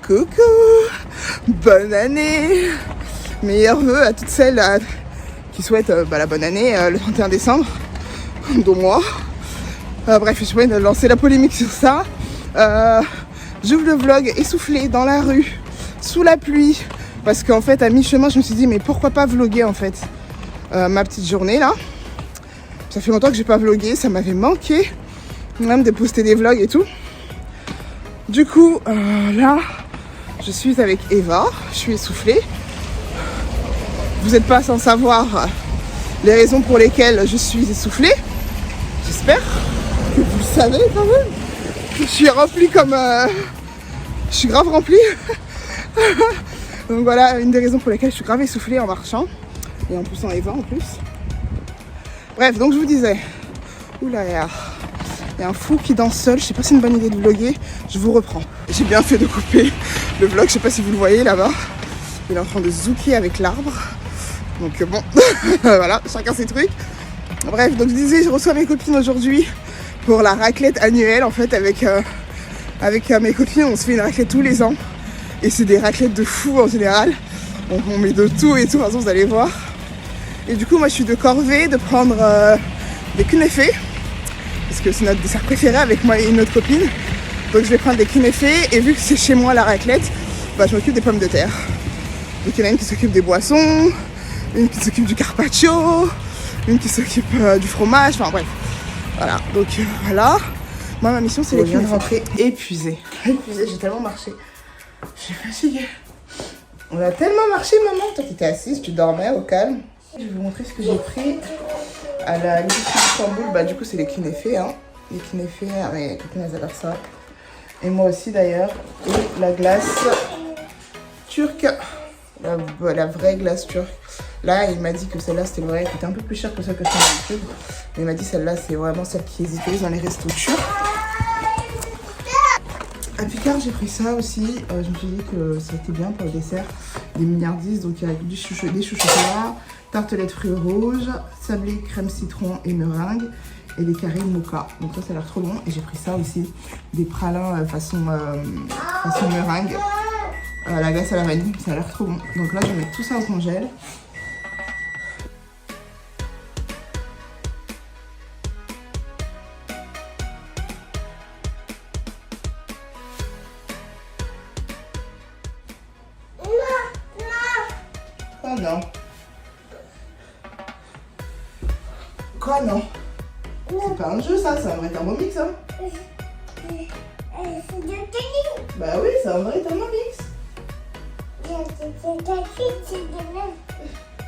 Coucou, bonne année, meilleurs vœux à toutes celles qui souhaitent la bonne année le 31 décembre, dont moi. Bref, je vais lancer la polémique sur ça. J'ouvre le vlog essoufflée dans la rue, sous la pluie, parce qu'en fait à mi-chemin je me suis dit mais pourquoi pas vlogger en fait ma petite journée là. Ça fait longtemps que j'ai pas vlogué, ça m'avait manqué même de poster des vlogs et tout. Du coup là je suis avec Eva, je suis essoufflée. Vous n'êtes pas sans savoir les raisons pour lesquelles je suis essoufflée. J'espère que vous le savez quand même. Je suis remplie comme... je suis grave remplie. Donc voilà, une des raisons pour lesquelles je suis grave essoufflée en marchant. Et en poussant Eva en plus. Bref, donc je vous disais... Oula, il y a un fou qui danse seul. Je sais pas si c'est une bonne idée de vlogger. Je vous reprends. J'ai bien fait de couper le vlog. Je sais pas si vous le voyez là-bas. Il est en train de zouker avec l'arbre. Donc bon, voilà, chacun ses trucs. Bref, donc je disais, je reçois mes copines aujourd'hui pour la raclette annuelle en fait avec mes copines. On se fait une raclette tous les ans et c'est des raclettes de fou en général. On met de tout et tout, de toute façon vous allez voir. Et du coup moi je suis de corvée de prendre des kunefés parce que c'est notre dessert préféré avec moi et une autre copine. Donc je vais prendre des kunefés et vu que c'est chez moi la raclette, je m'occupe des pommes de terre. Donc il y en a une qui s'occupe des boissons, une qui s'occupe du carpaccio, une qui s'occupe du fromage, enfin bref. Voilà, donc voilà. Moi ma mission c'est les kunefés. Je viens de rentrer épuisée. Épuisée, j'ai tellement marché. Je suis fatiguée. On a tellement marché maman. Toi t'étais assise, tu dormais au calme. Je vais vous montrer ce que j'ai pris à la l'épicerie d'Istanbul. Du coup c'est les kunefés, hein. Les kunefés, mes copines elles adorent ça. Et moi aussi d'ailleurs. Et la glace turque. La vraie glace turque. Là, il m'a dit que celle-là, c'était vrai, elle était un peu plus chère que celle que je fais d'habitude. Mais il m'a dit celle-là, c'est vraiment celle qui est utilisée dans les restos turcs. À Picard, j'ai pris ça aussi. Je me suis dit que c'était bien pour le dessert. Des milliardises, donc il y a des choux chocolat, tartelettes fruits rouges, sablé crème citron et meringue. Et des carrés mocha. Donc ça a l'air trop bon. Et j'ai pris ça aussi. Des pralins façon meringue. La glace à la vanille, ça a l'air trop bon. Donc là, je vais mettre tout ça au congèle. Quoi non? Quoi non? C'est pas un jeu ça, c'est un vrai Thermomix hein? C'est du tennis. Bah oui, c'est un vrai Thermomix.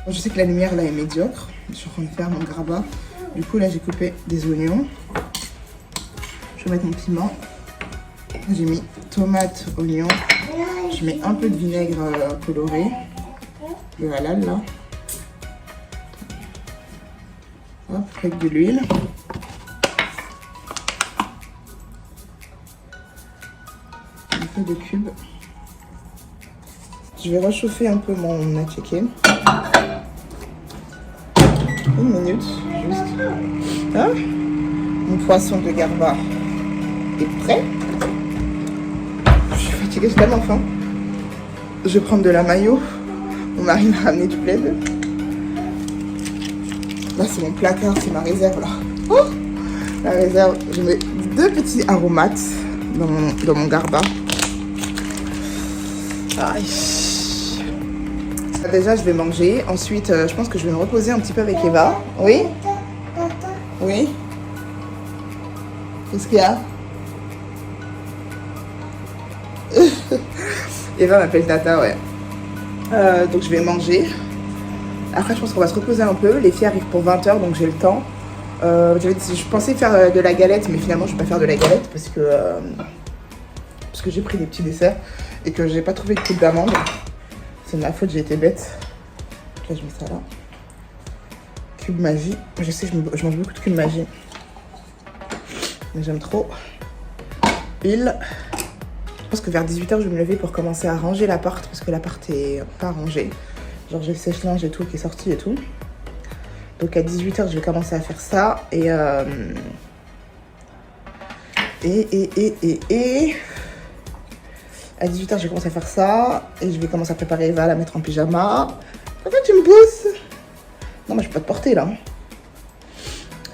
Je sais que la lumière là est médiocre. Je suis en train de faire mon grabat. Du coup là j'ai coupé des oignons. Je vais mettre mon piment. J'ai mis tomate, oignon. Je mets un peu de vinaigre coloré. Le halal là. Hop, avec de l'huile. Un peu de cubes. Je vais réchauffer un peu mon chicken. Une minute, juste. Hein? Mon poisson de garba est prêt. Je suis fatiguée, j'ai tellement faim. Je vais prendre de la mayo. Mon mari m'a ramené du plaid. Là, c'est mon placard, c'est ma réserve là. Oh, la réserve, je mets 2 petits aromates dans mon garba. Aïe. Déjà, je vais manger. Ensuite, je pense que je vais me reposer un petit peu avec Eva. Oui? Oui? Qu'est-ce qu'il y a? Eva m'appelle Tata, ouais. Donc, je vais manger. Après, je pense qu'on va se reposer un peu. Les filles arrivent pour 20h, donc j'ai le temps. Je pensais faire de la galette, mais finalement, je vais pas faire de la galette parce que j'ai pris des petits desserts et que j'ai pas trouvé de coupe d'amande. C'est de ma faute, j'ai été bête. Là, je mets ça là. Cube magie. Je sais, je mange beaucoup de cube magie. Mais j'aime trop. Huile. Je pense que vers 18h, je vais me lever pour commencer à ranger l'appart. Parce que l'appart est pas rangé. Genre, j'ai le sèche-linge et tout qui est sorti et tout. Donc, à 18h, je vais commencer à faire ça. Et À 18h, je commence à faire ça. Et je vais commencer à préparer Eva, la mettre en pyjama. Pourquoi tu me pousses? Non, mais je peux pas te porter là.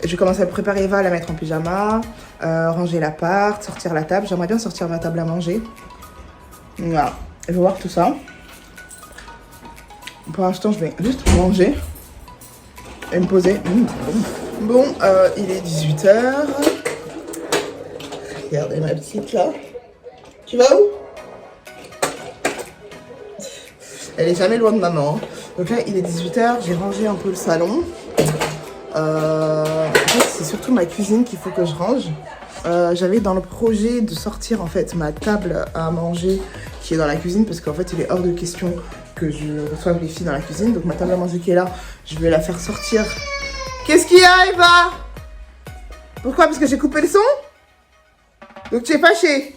Je vais commencer à préparer Eva, la mettre en pyjama. Ranger l'appart, sortir la table. J'aimerais bien sortir ma table à manger. Voilà. Je vais voir tout ça. Pour l'instant, je vais juste manger. Et me poser. Bon, il est 18h. Regardez ma petite là. Tu vas où? Elle est jamais loin de maman. Donc là, il est 18h, j'ai rangé un peu le salon. En fait, c'est surtout ma cuisine qu'il faut que je range. J'avais dans le projet de sortir en fait ma table à manger qui est dans la cuisine parce qu'en fait, il est hors de question que je reçoive les filles dans la cuisine. Donc ma table à manger qui est là, je vais la faire sortir. Qu'est-ce qu'il y a, Eva? Pourquoi? Parce que j'ai coupé le son? Donc tu es fâchée?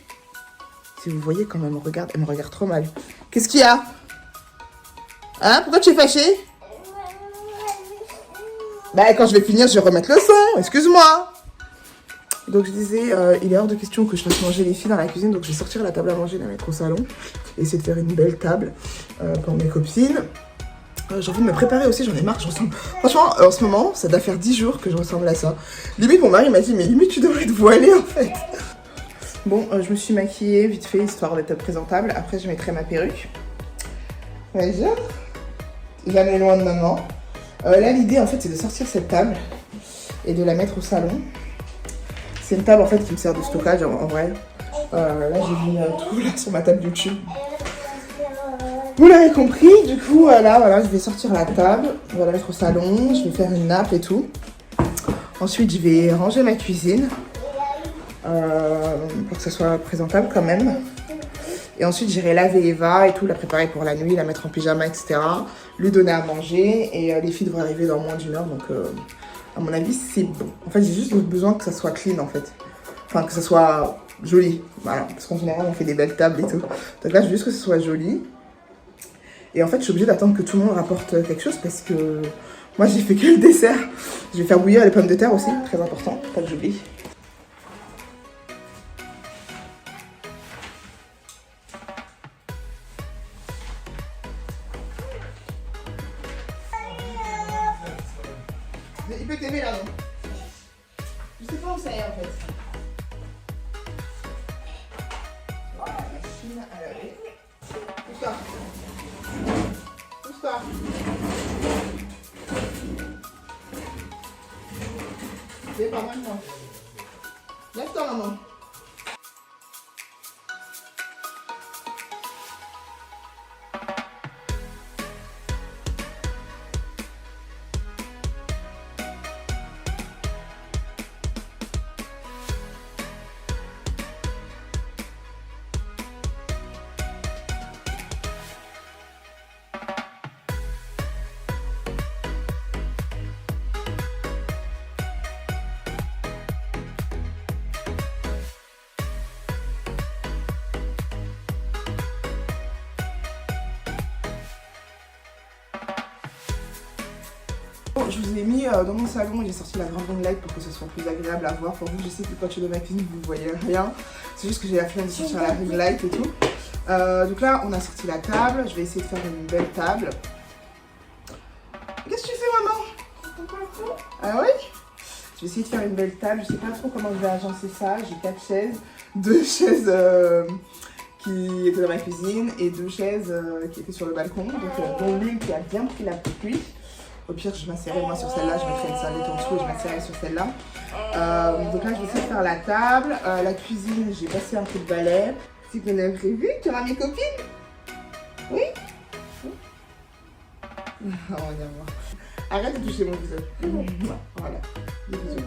Si vous voyez quand elle me regarde trop mal. Qu'est-ce qu'il y a? Hein? Pourquoi tu es fâchée? Bah quand je vais finir, je vais remettre le son. Excuse-moi. Donc je disais, il est hors de question que je fasse manger les filles dans la cuisine. Donc je vais sortir la table à manger, la mettre au salon. Et essayer de faire une belle table pour mes copines. J'ai envie de me préparer aussi, j'en ai marre, je ressemble... Franchement, en ce moment, ça doit faire 10 jours que je ressemble à ça. Limite, mon mari m'a dit, mais limite, tu devrais te voiler, en fait. Bon, je me suis maquillée vite fait, histoire d'être présentable. Après, je mettrai ma perruque. Ouais, jamais loin de maman. Là, l'idée, en fait, c'est de sortir cette table et de la mettre au salon. C'est une table, en fait, qui me sert de stockage, en vrai. Là, j'ai mis tout là, sur ma table YouTube. Vous l'avez compris, du coup, voilà, je vais sortir la table, je vais la mettre au salon, je vais faire une nappe et tout. Ensuite, je vais ranger ma cuisine pour que ça soit présentable quand même. Et ensuite, j'irai laver Eva et tout, la préparer pour la nuit, la mettre en pyjama, etc. Lui donner à manger et les filles devraient arriver dans moins d'1 heure, donc à mon avis, c'est bon. En fait, j'ai juste besoin que ça soit clean, en fait. Enfin, que ça soit joli, voilà. Parce qu'en général, on fait des belles tables et tout. Donc là, je veux juste que ce soit joli. Et en fait, je suis obligée d'attendre que tout le monde rapporte quelque chose parce que moi, j'ai fait que le dessert. Je vais faire bouillir les pommes de terre aussi, très important, pas que j'oublie. Il peut t'aimer là, non? Je sais pas où ça est en fait. Oh, la machine à laver. Pousse-toi. Pousse-toi. C'est pas mal, moi. Lève-toi, maman. Je vous ai mis dans mon salon, j'ai sorti la grande ring light pour que ce soit plus agréable à voir pour vous. Je sais que quand je suis dans ma cuisine, vous ne voyez rien. C'est juste que j'ai la flemme de sortir la ring light et tout. Donc là, on a sorti la table. Je vais essayer de faire une belle table. Qu'est-ce que tu fais, maman? Ah oui? Je vais essayer de faire une belle table. Je sais pas trop comment je vais agencer ça. J'ai 4 chaises. 2 chaises qui étaient dans ma cuisine et 2 chaises qui étaient sur le balcon. Donc dont l'une qui a bien pris la pluie. Au pire, je m'asserai moi sur celle-là, je mettrai une serviette en dessous et je m'asserai sur celle-là. Donc là, je vais essayer de faire la table. La cuisine, j'ai passé un coup de balai. C'est qu'on a prévu. Tu auras mes copines? Oui? On va voir. Arrête de toucher mon visage. Voilà. Des bisous.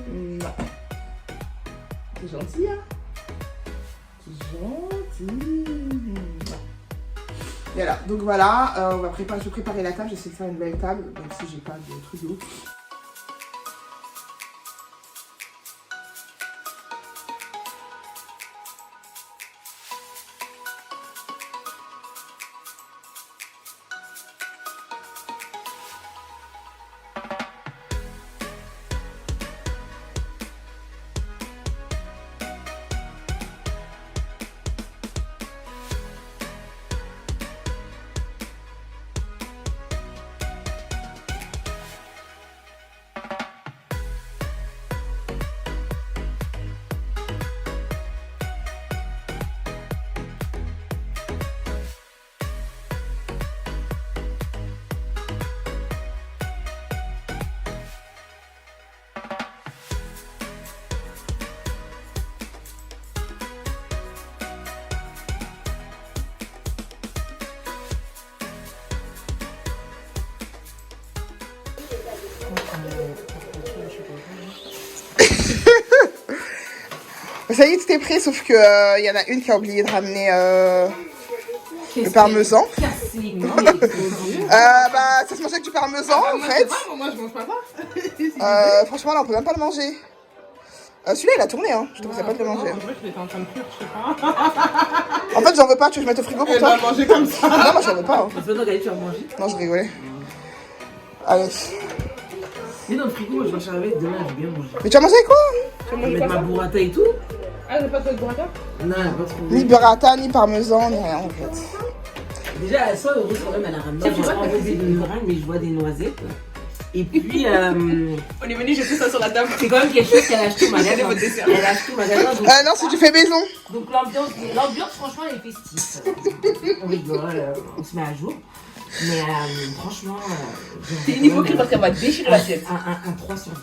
C'est gentil, hein? C'est gentil. Voilà, donc voilà, je vais préparer la table, j'essaie de faire une belle table, même si j'ai pas de truc de ouf. Ça y est, tout est prêt, sauf que y en a une qui a oublié de ramener le parmesan. Bah, ça se mange avec du parmesan, en fait. Moi, je mange pas ça. Franchement, là, on peut même pas le manger. Celui-là, il a tourné, hein. Je te conseille pas de le manger. En vrai, il était en train de cuire, je sais pas. En fait, j'en veux pas, tu veux que je mette au frigo pour Elle toi? va manger comme ça. Non, moi, j'en veux pas. Hein. C'est pas toi qui tu vas manger. Non, je rigolais. Allez. Mais dans le frigo, moi je vais arriver demain, je vais bien manger. Mais tu vas manger quoi? Tu veux Je vais manger mettre quoi ma ça? burrata et tout. Ah, j'ai pas de burrata? Non, elle va pas trouver. Ni burrata, ni parmesan, ni rien, en fait. Déjà, à 100 € quand même, elle a ramené. J'ai enlevé des meringues, mais je vois des noisettes. Et puis, On est venu jeter ça sur la table. c'est quand même quelque chose qu'elle a acheté au magasin. Regardez votre dessert. Elle a acheté au magasin. Donc, Non, c'est du fait maison. donc l'ambiance, franchement, elle est festive. On rigole, on se met à jour. Mais franchement, C'est une hypocrite parce qu'elle va déchirer l'assiette. Un 3 sur 10.